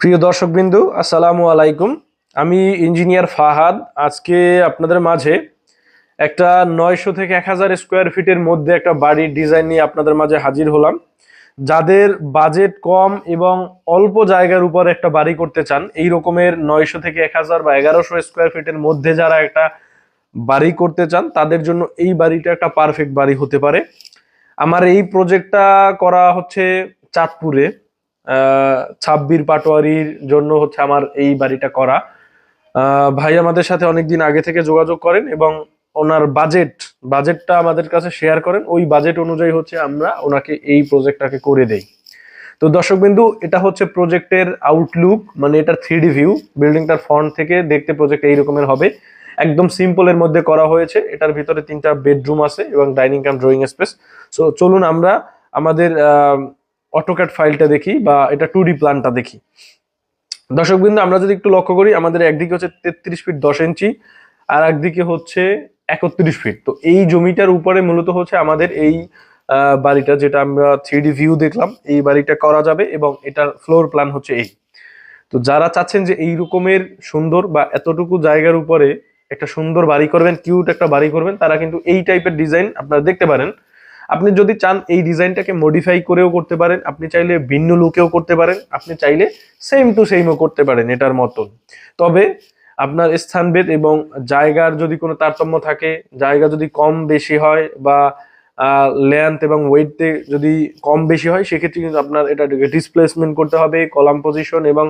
প্রিয় দর্শকবৃন্দু, আসসালামু আলাইকুম। আমি ইঞ্জিনিয়ার ফাহাদ। আজকে আপনাদের মাঝে একটা 900 থেকে 1000 স্কোয়ার ফিটের মধ্যে একটা বাড়ির ডিজাইন নিয়ে আপনাদের মাঝে হাজির হলাম। যাদের বাজেট কম এবং অল্প জায়গার উপর একটা বাড়ি করতে চান, এই রকমের 900 থেকে 1000 বা 1100 স্কোয়ার ফিটের মধ্যে যারা একটা বাড়ি করতে চান, তাদের জন্য এই বাড়িটা একটা পারফেক্ট বাড়ি হতে পারে। আমার এই প্রজেক্টটা করা হচ্ছে চাঁদপুরে, ছাব্বির পাটোয়ারির জন্য হচ্ছে আমার এই বাড়িটা করা। ভাই আমাদের সাথে অনেকদিন আগে থেকে যোগাযোগ করেন এবং ওনার বাজেটটা আমাদের কাছে শেয়ার করেন। ওই বাজেট অনুযায়ী হচ্ছে আমরা ওনাকে এই প্রজেক্টটাকে করে দেই। তো দর্শকবিন্দু, এটা হচ্ছে প্রজেক্টের আউটলুক, মানে এটা 3D ভিউ। বিল্ডিংটার ফ্রন্ট থেকে দেখতে প্রজেক্ট এই রকমের হবে, একদম সিম্পলের মধ্যে করা হয়েছে। এটার ভিতরে 3টা বেডরুম আছে এবং ডাইনিং কাম ড্রয়িং স্পেস। সো চলুন আমরা আমাদের অটোক্যাড ফাইলটা দেখি বা এটা 2D প্ল্যানটা দেখি। দর্শকবৃন্দ, আমরা যদি একটু লক্ষ্য করি, আমাদের একদিকে হচ্ছে 33 ফিট 10 ইঞ্চি আর একদিকে হচ্ছে 31 ফিট। তো এই জমিটার উপরে মূলত হচ্ছে আমাদের এই বাড়িটা, যেটা আমরা 3D ভিউ দেখলাম, এই বাড়িটা করা যাবে এবং এটার ফ্লোর প্ল্যান হচ্ছে এই। তো যারা চাচ্ছেন যে এই রকমের সুন্দর বা এতটুকু জায়গার উপরে একটা সুন্দর বাড়ি করবেন, কিউট একটা বাড়ি করবেন, তারা কিন্তু এই টাইপের ডিজাইন আপনারা দেখতে পারেন। আপনি যদি চান এই ডিজাইনটাকে মডিফাই করেও করতে পারেন, আপনি চাইলে ভিন্ন লুকেও করতে পারেন, আপনি চাইলে সেম টু সেমও করতে পারেন এটার মতন। তবে আপনার স্থানভেদ এবং জায়গার যদি কোনো তারতম্য থাকে, জায়গা যদি কম বেশি হয় বা লেন্থ এবং ওয়েটে যদি কম বেশি হয়, সেক্ষেত্রে কিন্তু আপনার এটা ডিসপ্লেসমেন্ট করতে হবে, কলাম পজিশন এবং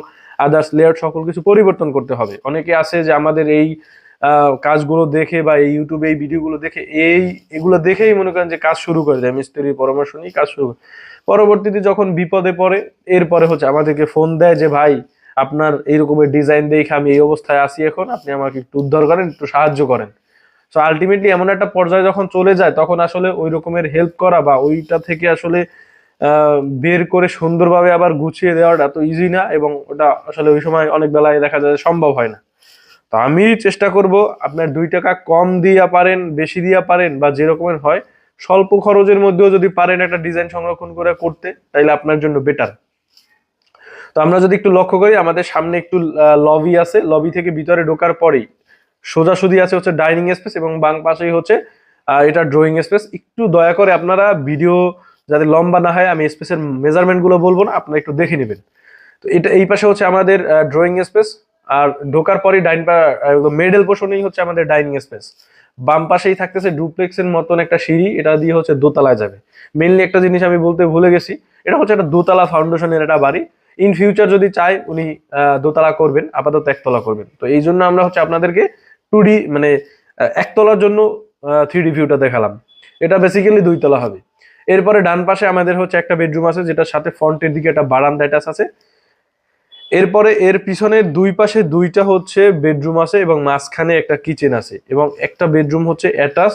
আদার্স লেআউট সকল কিছু পরিবর্তন করতে হবে। অনেকে আছে যে আমাদের এই কাজগুলো দেখে বা এই ইউটিউবে এই ভিডিওগুলো দেখে এগুলো দেখেই মনে করেন যে কাজ শুরু করে দেয়, মিস্ত্রির পরামর্শ নিয়ে কাজ শুরু করে। পরবর্তীতে যখন বিপদে পড়ে, এরপরে হচ্ছে আমাদেরকে ফোন দেয় যে ভাই, আপনার এইরকমের ডিজাইন দেখে আমি এই অবস্থায় আসি, এখন আপনি আমাকে একটু উদ্ধার করেন, একটু সাহায্য করেন। সো আলটিমেটলি এমন একটা পর্যায়ে যখন চলে যায়, তখন আসলে ওই রকমের হেল্প করা বা ওইটা থেকে আসলে বের করে সুন্দরভাবে আবার গুছিয়ে দেওয়াটা তো ইজি না, এবং ওটা আসলে ওই সময় অনেক বেলায় দেখা যায় সম্ভব হয় না। তো আমি চেষ্টা করব আপনার 2 টাকা কম দিয়া পারেন, বেশি দিয়া পারেন, বা যেরকমের হয় স্বল্প খরচের মধ্যেও যদি পারেন একটা ডিজাইন সংরক্ষণ করে করতে, তাইলে আপনার জন্য বেটার। তো আমরা যদি একটু লক্ষ্য করি, আমাদের সামনে একটু লবি আছে, লবি থেকে ভিতরে ঢোকার পরেই সোজাসুজি আছে হচ্ছে ডাইনিং স্পেস এবং বাম পাশেই হচ্ছে এটা ড্রয়িং স্পেস। একটু দয়া করে আপনারা ভিডিও যাতে লম্বা না হয়, আমি স্পেসের মেজারমেন্ট গুলো বলবো না, আপনারা একটু দেখে নেবেন। তো এটা এই পাশে হচ্ছে আমাদের ড্রয়িং স্পেস, আর ঢোকার পরে মিডল পোর্শনেই হচ্ছে আমাদের ডাইনিং স্পেস। বাম পাশেই থাকতেছে ডুপ্লেক্সের মতন একটা সিঁড়ি, এটা দিয়ে হচ্ছে দোতলায় যাবে। মেইনলি একটা জিনিস আমি বলতে ভুলে গেছি, এটা হচ্ছে একটা দোতলা ফাউন্ডেশনের একটা বাড়ি। ইন ফিউচার যদি চাই উনি দোতলা করবেন, আপাতত একতলা করবেন। তো এই জন্য আমরা হচ্ছে আপনাদেরকে 2D মানে একতলার জন্য 3D ভিউটা দেখালাম। এটা বেসিক্যালি 2 তলা হবে। এরপরে ডান পাশে আমাদের হচ্ছে একটা বেডরুম আছে, যেটার সাথে ফ্রন্টের দিকে একটা বারান্দা অ্যাটাচ আছে। এরপরে এর পিছনের 2 পাশে 2টা হচ্ছে বেডরুম আছে এবং মাঝখানে একটা কিচেন আছে, এবং একটা বেডরুম হচ্ছে অ্যাটাচ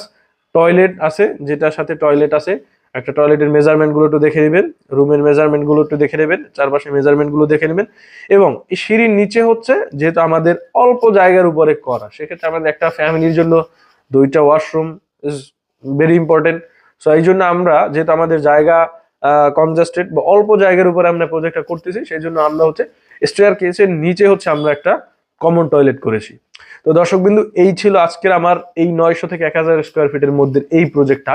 টয়লেট আছে, যেটার সাথে টয়লেট আছে। একটা টয়লেটের মেজারমেন্ট গুলো একটু দেখে নেবেন, রুমের মেজারমেন্ট গুলো একটু দেখে নেবেন, চারপাশে মেজারমেন্ট গুলো দেখে নেবেন। এবং এই সিঁড়ির নিচে হচ্ছে, যেহেতু আমাদের অল্প জায়গার উপরে করা, সেক্ষেত্রে আমাদের একটা ফ্যামিলির জন্য 2টা washroom is very important. So এই জন্য আমরা, যেহেতু আমাদের জায়গা কনজাস্টেড বা অল্প জায়গার উপরে আমরা প্রজেক্টটা করতেছি, সেই জন্য আমরা হচ্ছে স্টেয়ার কেসের নিচে হচ্ছে আমরা একটা কমন টয়লেট করেছি। তো দর্শকবিন্দু, এই ছিল আজকের আমার এই 900 থেকে 1000 স্কোয়ার ফিটের মধ্যে এই প্রজেক্টটা।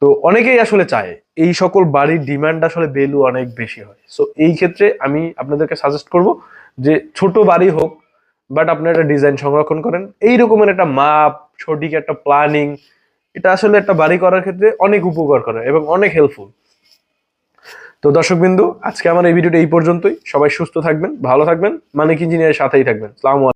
তো অনেকেই আসলে চায়, এই সকল বাড়ির ডিমান্ড আসলে ভ্যালু অনেক বেশি হয়। সো এই ক্ষেত্রে আমি আপনাদেরকে সাজেস্ট করব যে ছোট বাড়ি হোক, বাট আপনার একটা ডিজাইন সংরক্ষণ করেন, এই রকমের একটা মাপ, সঠিক একটা প্ল্যানিং, এটা আসলে একটা বাড়ি করার ক্ষেত্রে অনেক উপকার করে এবং অনেক হেল্পফুল। তো দর্শকবিন্দু, আজকে আমার এই ভিডিওটা এই পর্যন্তই। সবাই সুস্থ থাকবেন, ভালো থাকবেন, মানিক ইঞ্জিনিয়ারের সাথেই থাকবেন। আসসালামু আলাইকুম।